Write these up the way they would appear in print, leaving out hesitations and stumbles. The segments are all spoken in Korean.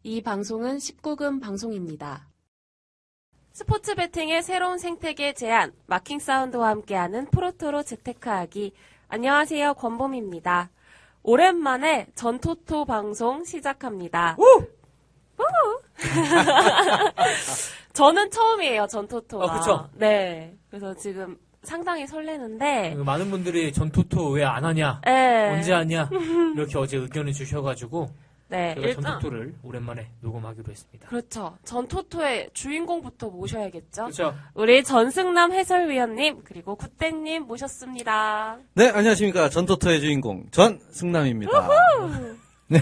이 방송은 19금 방송입니다. 스포츠 베팅의 새로운 생태계 제안, 마킹 사운드와 함께하는 프로토로 재테크하기. 안녕하세요, 권범입니다. 오랜만에 전토토 방송 시작합니다. 저는 처음이에요, 전토토가. 그쵸. 네. 그래서 지금 상당히 설레는데. 많은 분들이 전토토 왜 안 하냐? 네. 언제 하냐? 이렇게 어제 의견을 주셔가지고. 네. 제가 일단 전토토를 오랜만에 녹음하기로 했습니다. 그렇죠. 전토토의 주인공부터 모셔야겠죠. 그렇죠. 우리 전승남 해설위원님 그리고 굿땡님 모셨습니다. 네, 안녕하십니까. 전토토의 주인공, 전승남입니다. 네.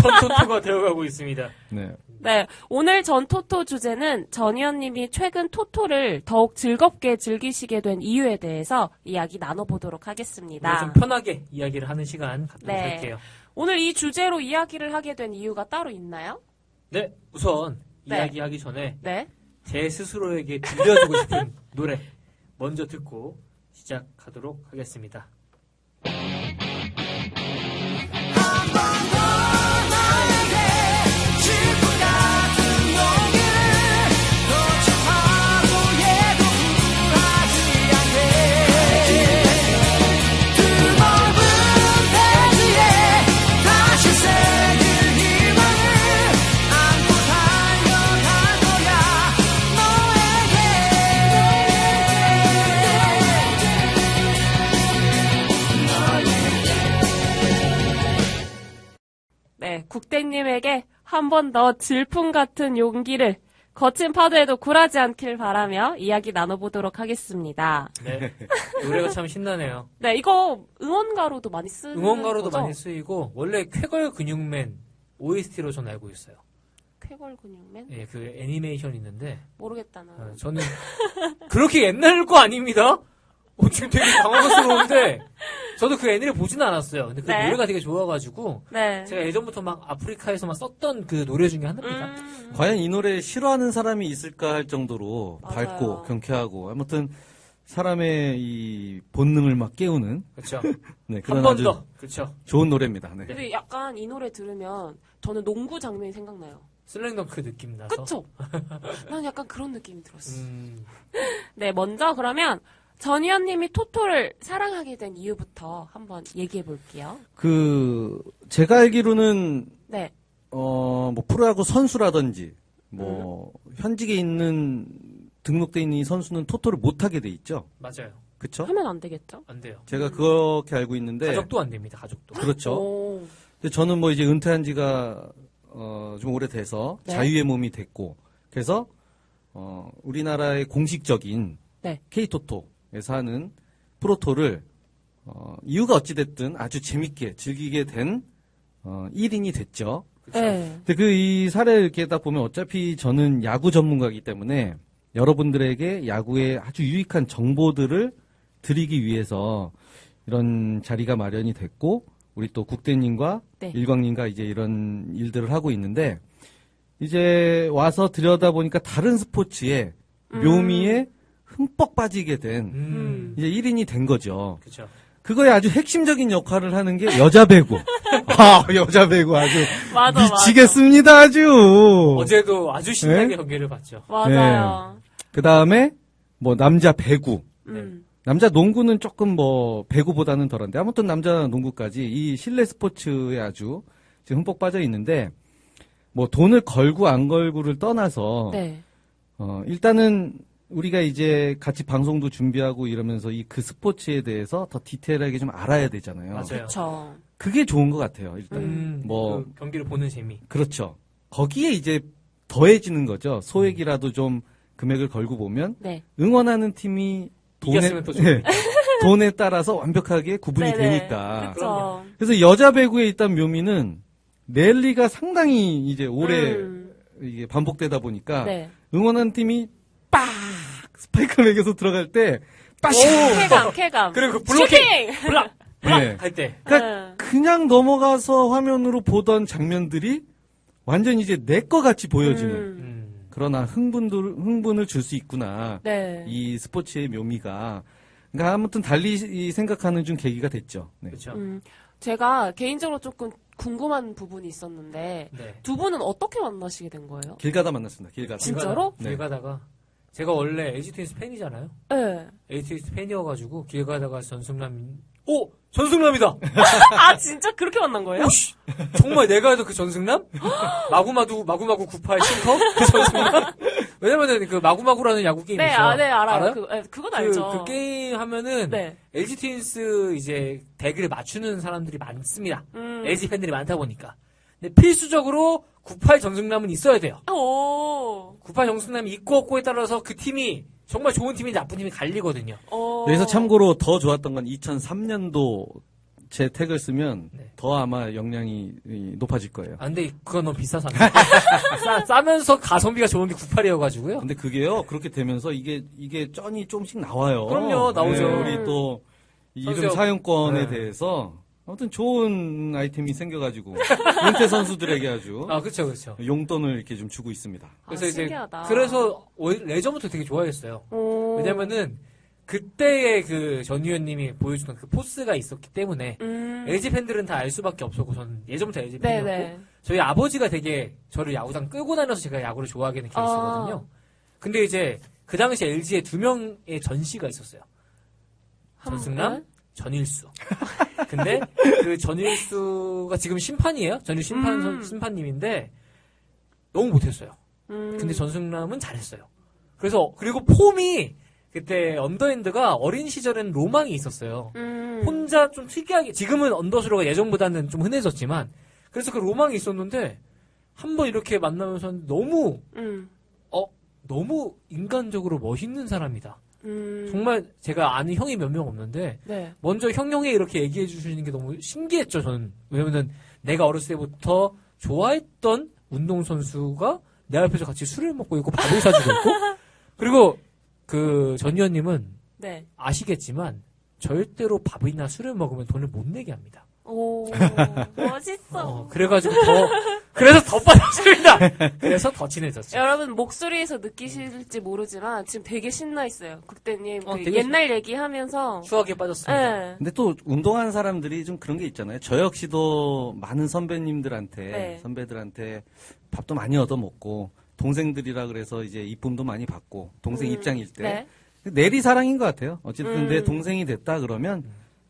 전토토가 되어가고 있습니다. 네. 네, 오늘 전토토 주제는 전 위원님이 최근 토토를 더욱 즐겁게 즐기시게 된 이유에 대해서 이야기 나눠보도록 하겠습니다. 좀 편하게 이야기를 하는 시간 갖도록 네. 할게요. 오늘 이 주제로 이야기를 하게 된 이유가 따로 있나요? 네, 우선 네. 이야기하기 전에 네. 제 스스로에게 들려주고 싶은 노래 먼저 듣고 시작하도록 하겠습니다. 네, 국대님에게 한 번 더 질풍 같은 용기를 거친 파도에도 굴하지 않길 바라며 이야기 나눠보도록 하겠습니다. 네, 노래가 참 신나네요. 네, 이거 응원가로도 많이 쓰는 응원가로도 거죠? 많이 쓰이고 원래 쾌걸 근육맨 OST로 전 알고 있어요. 쾌걸 근육맨? 예, 그 애니메이션 있는데 모르겠다, 나. 저는 그렇게 옛날 거 아닙니다. 지금 되게 당황스러운데 저도 그 애니를 보지는 않았어요. 근데 그 네. 노래가 되게 좋아가지고 네. 제가 예전부터 막 아프리카에서만 썼던 그 노래 중에 하나입니다. 과연 이 노래 싫어하는 사람이 있을까 할 정도로 맞아요. 밝고 경쾌하고 아무튼 사람의 이 본능을 막 깨우는 그렇죠. 네, 한 그런 번 아주 더. 그렇죠. 좋은 노래입니다. 네. 근데 약간 이 노래 들으면 저는 농구 장면이 생각나요. 슬랭덩크 느낌 나서. 그쵸? 난 약간 그런 느낌이 들었어. 음, 네, 먼저 그러면 전 위원님이 토토를 사랑하게 된 이유부터 한번 얘기해 볼게요. 제가 알기로는 네. 뭐 프로야구 선수라든지 뭐 현직에 있는 등록돼 있는 이 선수는 토토를 못 하게 돼 있죠. 맞아요. 그렇죠? 하면 안 되겠죠? 안 돼요. 제가 그렇게 알고 있는데 가족도 안 됩니다. 가족도. 그렇죠. 오. 근데 저는 뭐 이제 은퇴한 지가 좀 오래돼서 네. 자유의 몸이 됐고 그래서 우리나라의 공식적인 네. K토토에서 하는 프로토를 이유가 어찌됐든 아주 재밌게 즐기게 된 1인이 됐죠. 네. 근데 이 사례를 이렇게 딱 보면 어차피 저는 야구 전문가이기 때문에 여러분들에게 야구의 아주 유익한 정보들을 드리기 위해서 이런 자리가 마련이 됐고 우리 또 국대님과 네. 일광님과 이제 이런 일들을 하고 있는데 이제 와서 들여다보니까 다른 스포츠의 묘미에 흠뻑 빠지게 된 이제 1인이 된 거죠. 그렇죠. 그거에 아주 핵심적인 역할을 하는 게 여자 배구. 여자 배구 아주 맞아, 미치겠습니다, 아주. 어제도 아주 신나게 네? 경기를 봤죠. 맞아요. 그 다음에 뭐 남자 배구. 음. 남자 농구는 조금 뭐 배구보다는 덜한데 아무튼 남자 농구까지 이 실내 스포츠에 아주 지금 흠뻑 빠져 있는데 뭐 돈을 걸고 안 걸고를 떠나서 네. 일단은 우리가 이제 같이 방송도 준비하고 이러면서 그 스포츠에 대해서 더 디테일하게 좀 알아야 되잖아요. 맞아요. 그쵸. 그게 좋은 것 같아요. 일단 뭐 그 경기를 보는 재미. 그렇죠. 거기에 이제 더해지는 거죠. 소액이라도 좀 금액을 걸고 보면 네. 응원하는 팀이 이겼으면 더 좋겠다. 돈에 따라서 완벽하게 구분이 네네. 되니까. 그쵸. 그래서 여자 배구에 있던 묘미는 랠리가 상당히 이제 오래 이게 반복되다 보니까 네. 응원하는 팀이 빡 스파이크 맥에서 들어갈 때 빡. 쾌감. 그리고 그 블로킹! 슈팅! 블락! 네. 할 때. 그러니까 그냥 넘어가서 화면으로 보던 장면들이 완전 이제 내 거 같이 보여지는. 그러나 흥분을 줄 수 있구나. 네. 이 스포츠의 묘미가. 그러니까 아무튼 달리 생각하는 좀 계기가 됐죠. 네. 그렇죠. 제가 개인적으로 조금 궁금한 부분이 있었는데 네. 두 분은 어떻게 만나시게 된 거예요? 길 가다 만났습니다. 길 가다. 진짜로? 네. 길 가다가 제가 원래 LG 트윈스 팬이잖아요. 네. LG 트윈스 팬이어가지고 길 가다가 전승남이다. 아 진짜 그렇게 만난 거예요? 오씨, 정말 내가 해도 그 전승남? 마구마구 98 싱커? 그 전승남? 왜냐면은 그 마구마구라는 야구 게임 네, 있어요. 네 알아요. 알아요? 그건 알죠. 그 게임 하면은 네. LG 트윈스 이제 덱을 맞추는 사람들이 많습니다. LG 팬들이 많다 보니까. 근데 필수적으로 98 전승남은 있어야 돼요. 오. 98 전승남이 있고 없고에 따라서 그 팀이 정말 좋은 팀인지 나쁜 팀이 갈리거든요. 그래서 참고로 더 좋았던 건 2003년도 제 택을 쓰면 네. 더 아마 역량이 높아질 거예요. 아, 근데 그건 너무 비싸서 안 돼. 싸면서 가성비가 좋은 게 98이어가지고요. 근데 그게요, 그렇게 되면서 이게 쩐이 조금씩 나와요. 그럼요, 나오죠. 네, 우리 또 이름 선수요. 사용권에 네. 대해서 아무튼 좋은 아이템이 생겨가지고 은퇴 선수들에게 아주 아, 그쵸. 용돈을 이렇게 좀 주고 있습니다. 그래서 이제 신기하다. 그래서 예전부터 되게 좋아했어요. 오. 왜냐면은 그때의 그 전 의원님이 보여주던 그 포스가 있었기 때문에 LG 팬들은 다 알 수밖에 없었고 저는 예전부터 LG 팬이었고 네네. 저희 아버지가 되게 저를 야구장 끌고 다녀서 제가 야구를 좋아하게 된 케이스거든요. 근데 이제 그 당시 LG에 2명의 전씨가 있었어요. 전승남, 전일수. 근데 그 전일수가 지금 심판이에요. 전일수 심판님인데 너무 못했어요. 근데 전승남은 잘했어요. 그리고 폼이 그때 언더핸드가 어린 시절에는 로망이 있었어요. 혼자 좀 특이하게, 지금은 언더스로가 예전보다는 좀 흔해졌지만, 그래서 그 로망이 있었는데, 한번 이렇게 만나면서 너무 인간적으로 멋있는 사람이다. 정말 제가 아는 형이 몇 명 없는데, 네. 먼저 형에 이렇게 얘기해 주시는 게 너무 신기했죠, 저는. 왜냐면은 내가 어렸을 때부터 좋아했던 운동선수가 내 앞에서 같이 술을 먹고 있고 밥을 사주고 있고, 그리고 그 전 의원님은 네. 아시겠지만 절대로 밥이나 술을 먹으면 돈을 못 내게 합니다. 오. 멋있어. 그래서 더 빠졌습니다. 그래서 더 친해졌죠. 여러분 목소리에서 느끼실지 모르지만 지금 되게 신나 있어요. 국대님 그 되게 옛날 얘기하면서. 추억에 빠졌습니다. 네. 근데 또 운동하는 사람들이 좀 그런 게 있잖아요. 저 역시도 많은 선배님들한테, 선배들한테 밥도 많이 얻어먹고, 동생들이라 그래서 이제 이쁨도 많이 받고, 동생 입장일 때. 네. 내리 사랑인 것 같아요. 어쨌든 내 동생이 됐다 그러면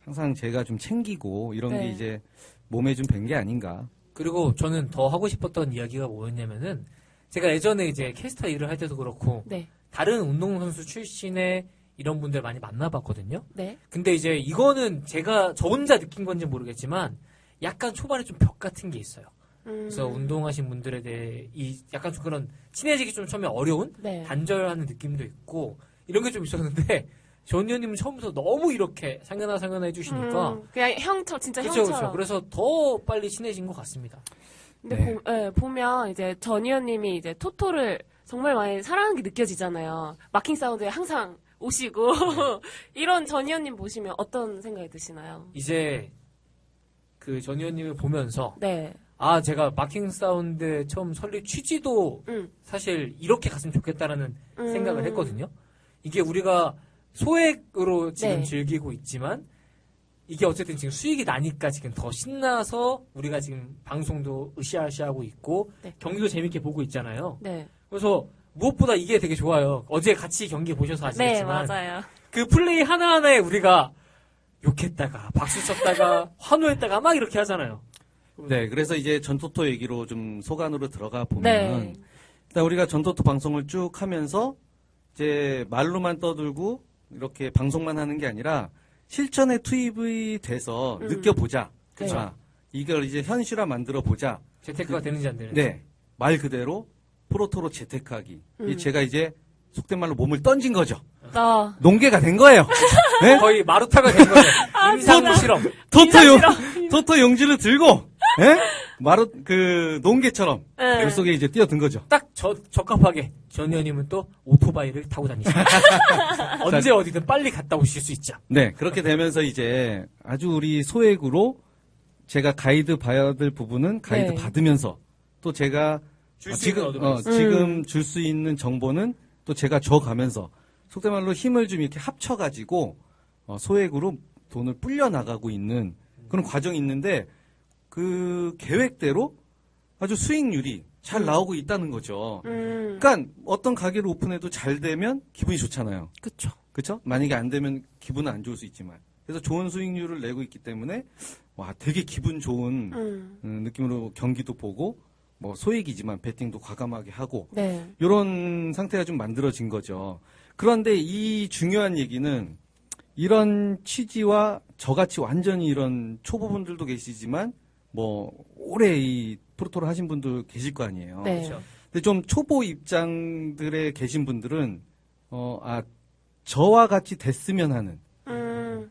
항상 제가 좀 챙기고 이런 게 이제 몸에 좀 밴 게 아닌가. 그리고 저는 더 하고 싶었던 이야기가 뭐였냐면은 제가 예전에 이제 캐스터 일을 할 때도 그렇고 네. 다른 운동선수 출신의 이런 분들 많이 만나봤거든요. 네. 근데 이제 이거는 제가 저 혼자 느낀 건지 모르겠지만 약간 초반에 좀 벽 같은 게 있어요. 그래서 운동하신 분들에 대해 약간 좀 그런 친해지기 좀 처음에 어려운 네. 단절하는 느낌도 있고 이런 게 좀 있었는데 전 의원님은 처음부터 너무 이렇게 상연하 해주시니까 그냥 형처럼 진짜 그렇죠. 형처럼. 그래서 더 빨리 친해진 것 같습니다. 근데 보면 이제 전 의원님이 이제 토토를 정말 많이 사랑하는 게 느껴지잖아요. 마킹 사운드에 항상 오시고 이런 전 의원님 보시면 어떤 생각이 드시나요? 이제 그 전 의원님을 보면서 네. 제가 마킹 사운드 처음 설립 취지도 사실 이렇게 갔으면 좋겠다라는 생각을 했거든요. 이게 우리가 소액으로 지금 네. 즐기고 있지만 이게 어쨌든 지금 수익이 나니까 지금 더 신나서 우리가 지금 방송도 으쌰으쌰하고 있고 네. 경기도 재밌게 보고 있잖아요. 네. 그래서 무엇보다 이게 되게 좋아요. 어제 같이 경기 보셔서 네, 아시겠지만 맞아요. 그 플레이 하나하나에 우리가 욕했다가 박수 쳤다가 환호했다가 막 이렇게 하잖아요. 네, 그래서 이제 전토토 얘기로 좀 소관으로 들어가 보면 네. 일단 우리가 전토토 방송을 쭉 하면서 이제 말로만 떠들고 이렇게 방송만 하는 게 아니라 실전에 투입이 돼서 느껴보자. 네. 자, 이걸 이제 현실화 만들어 보자. 재테크가 되는지 안 되는지. 네, 말 그대로 프로토로 재테크하기. 제가 이제 속된 말로 몸을 던진 거죠. 농계가 된 거예요. 네? 거의 마루타가 된 거예요. 임상무 실험. 토토 용지를 들고, 예? 농계처럼 네. 물 속에 이제 뛰어든 거죠. 딱 적합하게 전 의원님은 또 오토바이를 타고 다니십니다. 언제 어디든 빨리 갔다 오실 수 있죠. 네, 그렇게 되면서 이제 아주 우리 소액으로 제가 가이드 받을 부분은 가이드 네. 받으면서 또 제가 지금 줄 수 있는 정보는 또 제가 줘가면서 속된 말로 힘을 좀 이렇게 합쳐가지고 소액으로 돈을 불려 나가고 있는 그런 과정이 있는데 그 계획대로 아주 수익률이 잘 나오고 있다는 거죠. 음. 그러니까 어떤 가게를 오픈해도 잘 되면 기분이 좋잖아요. 그쵸. 그렇죠? 만약에 안 되면 기분은 안 좋을 수 있지만. 그래서 좋은 수익률을 내고 있기 때문에 와 되게 기분 좋은 느낌으로 경기도 보고 뭐 소액이지만 베팅도 과감하게 하고 네. 이런 상태가 좀 만들어진 거죠. 그런데 이 중요한 얘기는 이런 취지와 저같이 완전히 이런 초보분들도 계시지만 뭐 오래 이 프로토를 하신 분들 계실 거 아니에요. 네. 그렇죠. 근데 좀 초보 입장들에 계신 분들은 저와 같이 됐으면 하는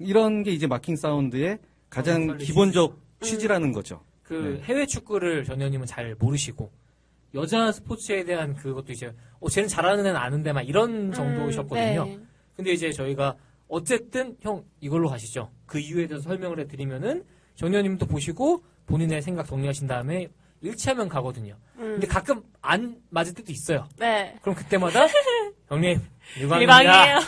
이런 게 이제 마킹 사운드의 가장 빨리 기본적 취지라는 거죠. 그 네. 해외 축구를 전 의원님은 잘 모르시고 여자 스포츠에 대한 그것도 이제 쟤는 잘하는 애는 아는데 막 이런 정도셨거든요. 네. 근데 이제 저희가 어쨌든 형 이걸로 가시죠. 그 이유에 대해서 설명을 해드리면은 전 의원님도 보시고 본인의 생각 정리하신 다음에 일치하면 가거든요. 근데 가끔 안 맞을 때도 있어요. 네. 그럼 그때마다 형님 일방이에요. 일방입니다.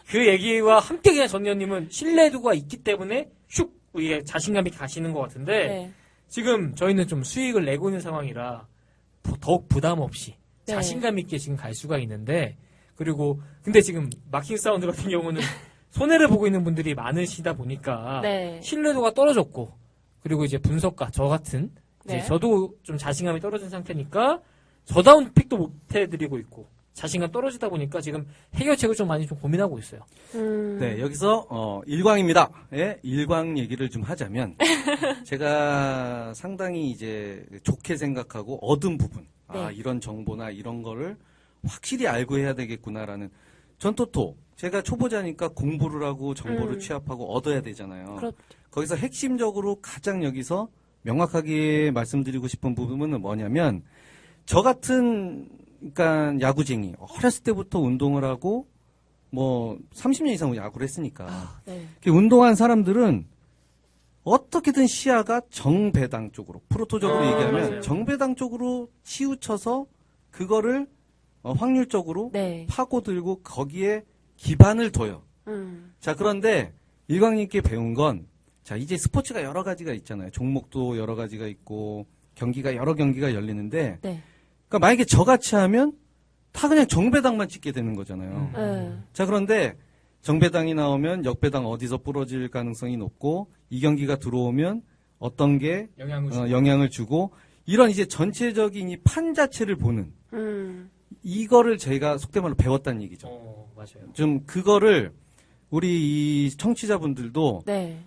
그 얘기와 함께 그냥 전 의원님은 신뢰도가 있기 때문에 슉 위에 자신감 있게 가시는 것 같은데 네. 지금 저희는 좀 수익을 내고 있는 상황이라 더욱 부담 없이 네. 자신감 있게 지금 갈 수가 있는데 그리고 근데 지금 마킹 사운드 같은 경우는 손해를 보고 있는 분들이 많으시다 보니까 네. 신뢰도가 떨어졌고 그리고 이제 분석가 저 같은 이제 네. 저도 좀 자신감이 떨어진 상태니까 저다운 픽도 못 해드리고 있고 자신감 떨어지다 보니까 지금 해결책을 좀 많이 좀 고민하고 있어요. 네, 여기서 일광입니다. 예, 일광 얘기를 좀 하자면 제가 상당히 이제 좋게 생각하고 얻은 부분, 네. 이런 정보나 이런 거를 확실히 알고 해야 되겠구나라는 전토토. 제가 초보자니까 공부를 하고 정보를 취합하고 얻어야 되잖아요. 그렇- 거기서 핵심적으로 가장 여기서 명확하게 말씀드리고 싶은 부분은 뭐냐면 저 같은 그러니까 야구쟁이 어렸을 때부터 운동을 하고 뭐 30년 이상 야구를 했으니까 네. 그 운동한 사람들은 어떻게든 시야가 정배당 쪽으로 프로토적으로 얘기하면 맞아요. 정배당 쪽으로 치우쳐서 그거를 확률적으로 네. 파고들고 거기에 기반을 둬요. 음. 자, 그런데 일광님께 배운 건 자, 이제 스포츠가 여러 가지가 있잖아요. 종목도 여러 가지가 있고 경기가 여러 경기가 열리는데 네. 그러니까 만약에 저같이 하면 다 그냥 정배당만 찍게 되는 거잖아요. 네. 자, 그런데 정배당이 나오면 역배당 어디서 부러질 가능성이 높고 이 경기가 들어오면 어떤 게 영향을 주고. 영향을 주고 이런 이제 전체적인 이 판 자체를 보는 이거를 저희가 속된 말로 배웠다는 얘기죠. 맞아요. 좀 그거를 우리 이 청취자분들도 네.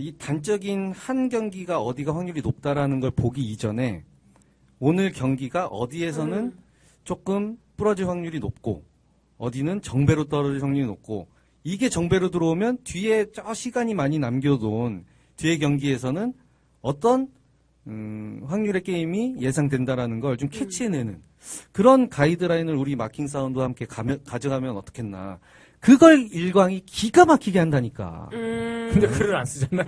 이 단적인 한 경기가 어디가 확률이 높다라는 걸 보기 이전에 오늘 경기가 어디에서는 조금 부러질 확률이 높고 어디는 정배로 떨어질 확률이 높고 이게 정배로 들어오면 뒤에 저 시간이 많이 남겨둔 뒤에 경기에서는 어떤 확률의 게임이 예상된다라는 걸 좀 캐치해내는 그런 가이드라인을 우리 마킹 사운드와 함께 가져가면 어떻겠나. 그걸 일광이 기가 막히게 한다니까. 근데 글을 안 쓰잖아요.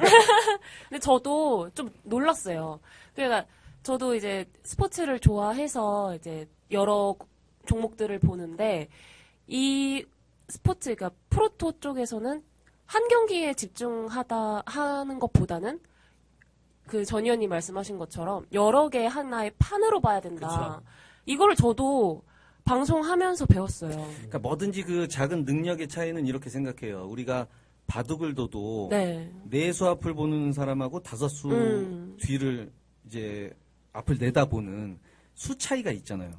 근데 저도 좀 놀랐어요. 그러니까 저도 이제 스포츠를 좋아해서 이제 여러 종목들을 보는데 이 스포츠, 그러니까 프로토 쪽에서는 한 경기에 집중하다 하는 것보다는 그 전 의원님 말씀하신 것처럼 여러 개 하나의 판으로 봐야 된다. 그쵸. 이거를 저도 방송하면서 배웠어요. 그러니까 뭐든지 그 작은 능력의 차이는 이렇게 생각해요. 우리가 바둑을 둬도 네. 네 수 앞을 보는 사람하고 다섯 수 뒤를 이제 앞을 내다보는 수 차이가 있잖아요.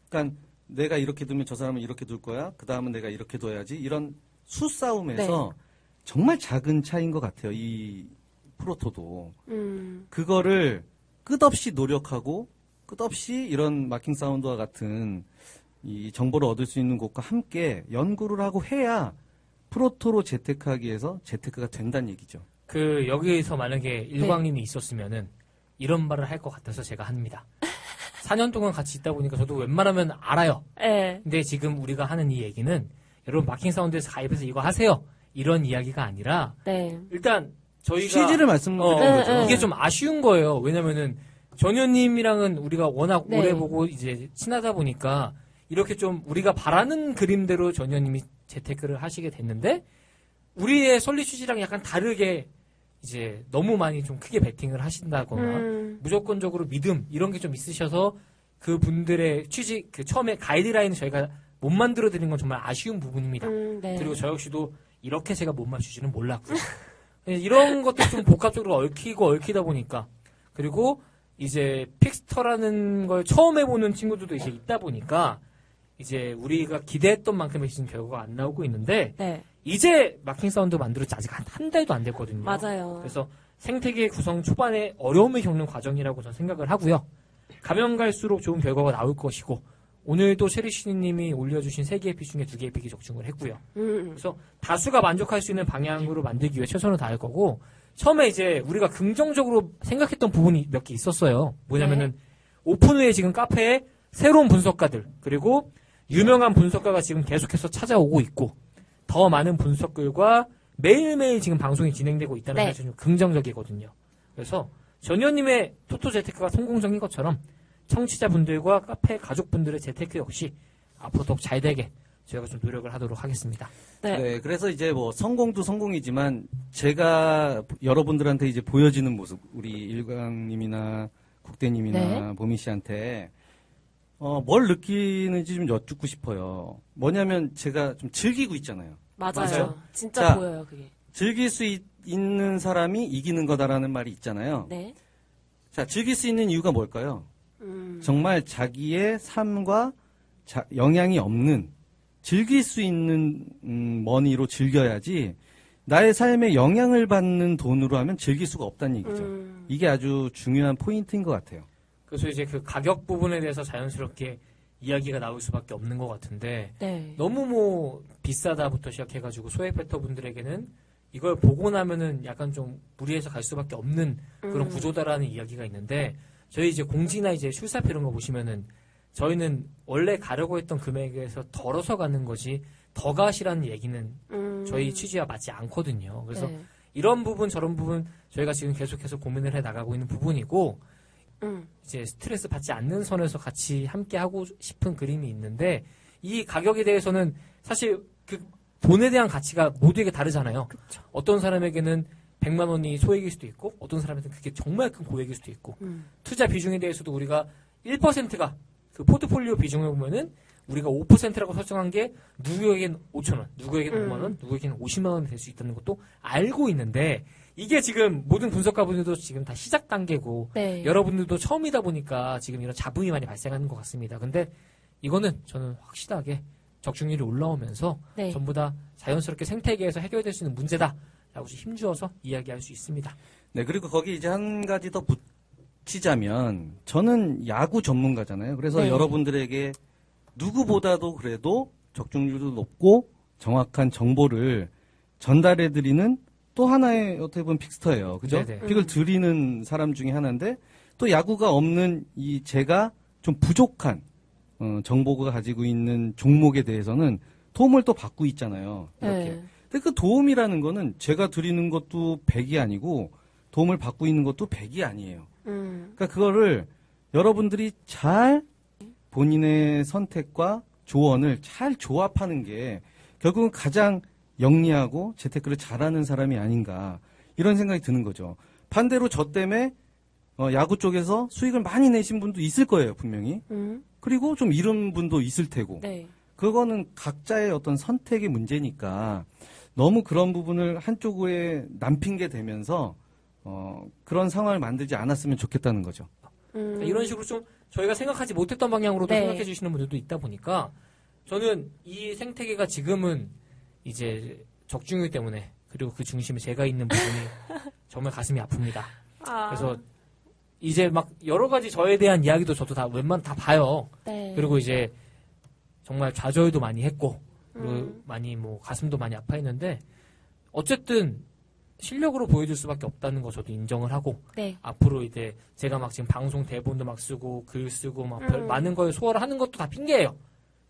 그러니까 내가 이렇게 두면 저 사람은 이렇게 둘 거야. 그 다음은 내가 이렇게 둬야지. 이런 수 싸움에서 정말 작은 차이인 것 같아요. 이 프로토도. 그거를 끝없이 노력하고 끝없이 이런 마킹 사운드와 같은 이 정보를 얻을 수 있는 곳과 함께 연구를 하고 해야 프로토로 재테크하기 위해서 재테크가 된다는 얘기죠. 그 여기서 만약에 일광님이 있었으면은 이런 말을 할 것 같아서 제가 합니다. 4년 동안 같이 있다 보니까 저도 웬만하면 알아요. 네. 근데 지금 우리가 하는 이 얘기는 여러분 마킹 사운드에서 가입해서 이거 하세요. 이런 이야기가 아니라 네. 일단 저희가 취지를 말씀드리는 거죠. 이게 좀 아쉬운 거예요. 왜냐면은 전 의원님이랑은 우리가 워낙 네. 오래 보고 이제 친하다 보니까 이렇게 좀 우리가 바라는 그림대로 전 의원님이 재테크를 하시게 됐는데 우리의 설리 취지랑 약간 다르게 이제 너무 많이 좀 크게 베팅을 하신다거나 무조건적으로 믿음 이런 게 좀 있으셔서 그 분들의 취지 그 처음에 가이드라인을 저희가 못 만들어 드린 건 정말 아쉬운 부분입니다. 네. 그리고 저 역시도 이렇게 제가 못 맞추지는 몰랐고요. 이런 것도 좀 복합적으로 얽히다 보니까 그리고 이제 픽스터라는 걸 처음 해보는 친구들도 이제 있다 보니까 이제 우리가 기대했던 만큼의 지금 결과가 안 나오고 있는데 네. 이제 마킹 사운드 만들었지 아직 한 달도 안 됐거든요. 맞아요. 그래서 생태계 구성 초반에 어려움을 겪는 과정이라고 저는 생각을 하고요. 가면 갈수록 좋은 결과가 나올 것이고 오늘도 체리시님이 올려주신 3개의 픽 중에 2개의 픽이 적중을 했고요. 그래서 다수가 만족할 수 있는 방향으로 만들기 위해 최선을 다할 거고 처음에 이제 우리가 긍정적으로 생각했던 부분이 몇 개 있었어요. 뭐냐면은 오픈 후에 지금 카페에 새로운 분석가들 그리고 유명한 분석가가 지금 계속해서 찾아오고 있고 더 많은 분석글과 매일매일 지금 방송이 진행되고 있다는 네. 사실이 좀 긍정적이거든요. 그래서 전현님의 토토 재테크가 성공적인 것처럼 청취자분들과 카페 가족분들의 재테크 역시 앞으로 더욱 잘 되게 저희가 좀 노력을 하도록 하겠습니다. 네. 네, 그래서 이제 뭐 성공도 성공이지만 제가 여러분들한테 이제 보여지는 모습, 우리 일광님이나 국대님이나 네. 보미 씨한테 뭘 느끼는지 좀 여쭙고 싶어요. 뭐냐면 제가 좀 즐기고 있잖아요. 맞아요. 진짜 자, 보여요, 그게. 즐길 수 있는 사람이 이기는 거다라는 말이 있잖아요. 네. 자, 즐길 수 있는 이유가 뭘까요? 정말 자기의 삶과 영향이 없는 즐길 수 있는 머니로 즐겨야지 나의 삶에 영향을 받는 돈으로 하면 즐길 수가 없다는 얘기죠. 이게 아주 중요한 포인트인 것 같아요. 그래서 이제 그 가격 부분에 대해서 자연스럽게 이야기가 나올 수밖에 없는 것 같은데 네. 너무 뭐 비싸다부터 시작해가지고 소액배터 분들에게는 이걸 보고 나면은 약간 좀 무리해서 갈 수밖에 없는 그런 구조다라는 이야기가 있는데 저희 이제 공지나 이제 출사표 이런 거 보시면은 저희는 원래 가려고 했던 금액에서 덜어서 가는 것이 더 가시라는 얘기는 저희 취지와 맞지 않거든요. 그래서 네. 이런 부분 저런 부분 저희가 지금 계속해서 고민을 해 나가고 있는 부분이고 이제 스트레스 받지 않는 선에서 같이 함께 하고 싶은 그림이 있는데 이 가격에 대해서는 사실 그 돈에 대한 가치가 모두에게 다르잖아요. 그쵸. 어떤 사람에게는 100만 원이 소액일 수도 있고 어떤 사람한테는 그게 정말 큰 고액일 수도 있고 투자 비중에 대해서도 우리가 1%가 그 포트폴리오 비중을 보면은 우리가 5%라고 설정한 게 누구에겐 5천 원, 누구에겐 5만 원, 누구에겐 50만 원이 될 수 있다는 것도 알고 있는데 이게 지금 모든 분석가분들도 지금 다 시작 단계고 네. 여러분들도 처음이다 보니까 지금 이런 잡음이 많이 발생하는 것 같습니다. 근데 이거는 저는 확실하게 적중률이 올라오면서 네. 전부 다 자연스럽게 생태계에서 해결될 수 있는 문제다라고 힘주어서 이야기할 수 있습니다. 네, 그리고 거기 이제 한 가지 더 붙이자면 저는 야구 전문가잖아요. 그래서 네. 여러분들에게 누구보다도 그래도 적중률도 높고 정확한 정보를 전달해드리는 또 하나의 어떻게 보면 픽스터예요. 그죠? 네네. 픽을 드리는 사람 중에 하나인데 또 야구가 없는 이 제가 좀 부족한 정보가 가지고 있는 종목에 대해서는 도움을 또 받고 있잖아요. 이렇게. 네. 근데 그 도움이라는 거는 제가 드리는 것도 100이 아니고 도움을 받고 있는 것도 100이 아니에요. 그러니까 그거를 여러분들이 잘 본인의 선택과 조언을 잘 조합하는 게 결국은 가장 영리하고 재테크를 잘하는 사람이 아닌가 이런 생각이 드는 거죠. 반대로 저 때문에 야구 쪽에서 수익을 많이 내신 분도 있을 거예요, 분명히. 그리고 좀 잃은 분도 있을 테고. 네. 그거는 각자의 어떤 선택의 문제니까 너무 그런 부분을 한쪽에 남핑게 되면서 그런 상황을 만들지 않았으면 좋겠다는 거죠. 그러니까 이런 식으로 좀 저희가 생각하지 못했던 방향으로도 네. 생각해 주시는 분들도 있다 보니까 저는 이 생태계가 지금은 이제 적중률 때문에 그리고 그 중심에 제가 있는 부분이 정말 가슴이 아픕니다. 그래서 이제 막 여러 가지 저에 대한 이야기도 저도 다 웬만하면 다 봐요. 네. 그리고 이제 정말 좌절도 많이 했고 그리고 많이 뭐 가슴도 많이 아파했는데 어쨌든 실력으로 보여줄 수밖에 없다는 거 저도 인정을 하고 네. 앞으로 이제 제가 막 지금 방송 대본도 막 쓰고 글 쓰고 막 많은 걸 소화를 하는 것도 다 핑계예요.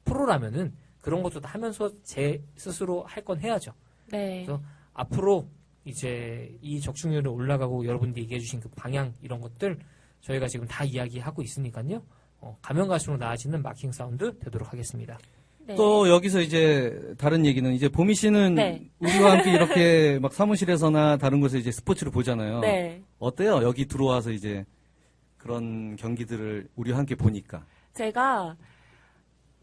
프로라면은 그런 것도 다 하면서 제 스스로 할 건 해야죠. 네. 그래서 앞으로 이제 이 적중률이 올라가고 여러분들이 얘기해 주신 그 방향 이런 것들 저희가 지금 다 이야기하고 있으니까요. 가면 갈수록 나아지는 마킹 사운드 되도록 하겠습니다. 네. 또 여기서 이제 다른 얘기는 이제 보미 씨는 네. 우리와 함께 이렇게 막 사무실에서나 다른 곳에 이제 스포츠를 보잖아요. 네. 어때요? 여기 들어와서 이제 그런 경기들을 우리와 함께 보니까. 제가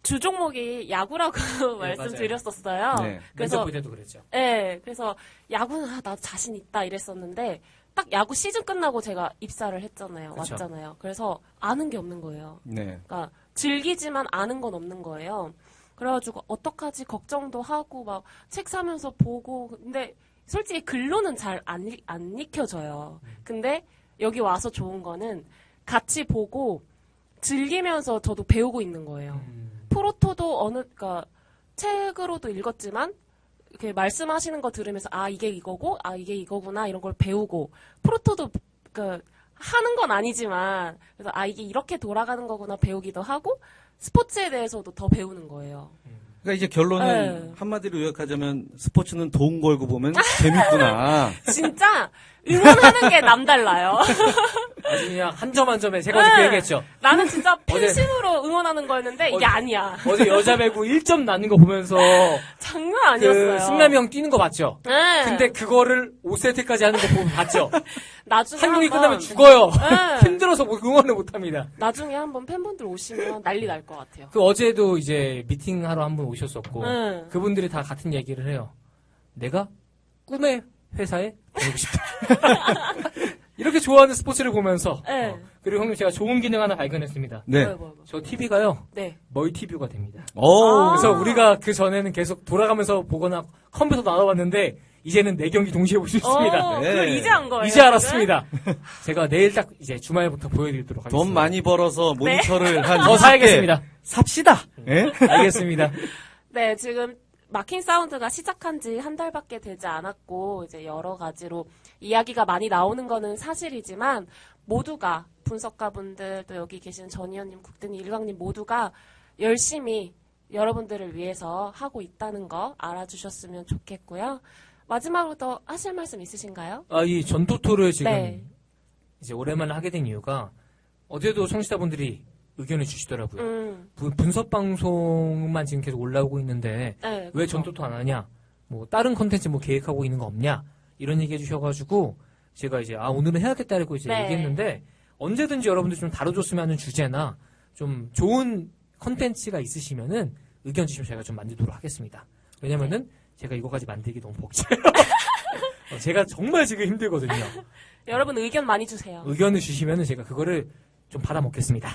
주 종목이 야구라고 네, 말씀드렸었어요. 네. 그래서 면접 볼 때도 그랬죠. 네, 그래서 야구는 나 자신 있다 이랬었는데 딱 야구 시즌 끝나고 제가 입사를 했잖아요. 그쵸. 왔잖아요. 그래서 아는 게 없는 거예요. 네. 그러니까 즐기지만 아는 건 없는 거예요. 그래가지고 어떡하지 걱정도 하고 막 책 사면서 보고 근데 솔직히 글로는 잘 안 익혀져요. 근데 여기 와서 좋은 거는 같이 보고 즐기면서 저도 배우고 있는 거예요. 프로토도 그러니까 책으로도 읽었지만 이렇게 말씀하시는 거 들으면서 아 이게 이거고 아 이게 이거구나 이런 걸 배우고 프로토도 그러니까 하는 건 아니지만 그래서 아 이게 이렇게 돌아가는 거구나 배우기도 하고 스포츠에 대해서도 더 배우는 거예요. 그러니까 이제 결론은 네. 한마디로 요약하자면 스포츠는 돈 걸고 보면 재밌구나. 진짜 응원하는 게 남달라요. 아주 그냥 한 점 한 점에 제가 어제 그 네. 얘기했죠. 나는 진짜 팬심으로 응원하는 거였는데 이게 아니야. 어제 여자 배구 1점 나는 거 보면서 장난 아니었어요. 그 승남이 형 뛰는 거 봤죠? 네. 근데 그거를 5세트까지 하는 거 보면 봤죠? 나중에 한국이 한번- 끝나면 죽어요. 네. 힘들어서 뭐 응원을 못 합니다. 나중에 한번 팬분들 오시면 난리 날 것 같아요. 그 어제도 이제 미팅하러 한 분 오셨었고 네. 그분들이 다 같은 얘기를 해요. 내가 꿈의 회사에 다니고 싶다. 이렇게 좋아하는 스포츠를 보면서 네. 그리고 형님 제가 좋은 기능 하나 발견했습니다. 네. 뭐. 저 TV가요. 네. 멀티뷰가 됩니다. 오. 아. 그래서 우리가 그 전에는 계속 돌아가면서 보거나 컴퓨터 나눠봤는데 이제는 4경기 동시에 볼 수 있습니다. 네. 그걸 이제 안 거예요. 이제 알았습니다. 제가 내일 딱 이제 주말부터 보여드리도록 하겠습니다. 돈 많이 벌어서 모니터를 한 더 20개 사야겠습니다. 삽시다. 예? 알겠습니다. 네, 지금 마킹 사운드가 시작한 지 한 달밖에 되지 않았고 이제 여러 가지로 이야기가 많이 나오는 거는 사실이지만 모두가 분석가분들 또 여기 계신 전의원님, 국대님, 일광님 모두가 열심히 여러분들을 위해서 하고 있다는 거 알아주셨으면 좋겠고요. 마지막으로 더 하실 말씀 있으신가요? 이 전토토를 지금 네. 이제 오랜만에 하게 된 이유가 어제도 청취자분들이 의견을 주시더라고요. 분석 방송만 지금 계속 올라오고 있는데 네, 왜 그렇죠. 전토토 안 하냐? 뭐 다른 컨텐츠 뭐 계획하고 있는 거 없냐? 이런 얘기 해주셔가지고 제가 이제 오늘은 해야겠다고 이제 네. 얘기했는데 언제든지 여러분들 좀 다뤄줬으면 하는 주제나 좀 좋은 컨텐츠가 있으시면은 의견 주시면 제가 좀 만들도록 하겠습니다. 왜냐면은 제가 이거까지 만들기 너무 벅차요. 제가 정말 지금 힘들거든요. 여러분 의견 많이 주세요. 의견을 주시면은 제가 그거를 좀 받아 먹겠습니다.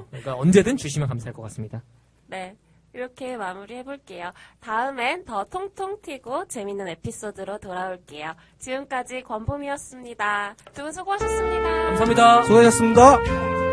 그러니까 언제든 주시면 감사할 것 같습니다. 네. 이렇게 마무리해볼게요. 다음엔 더 통통 튀고 재밌는 에피소드로 돌아올게요. 지금까지 권봄이었습니다. 두 분 수고하셨습니다. 감사합니다. 수고하셨습니다.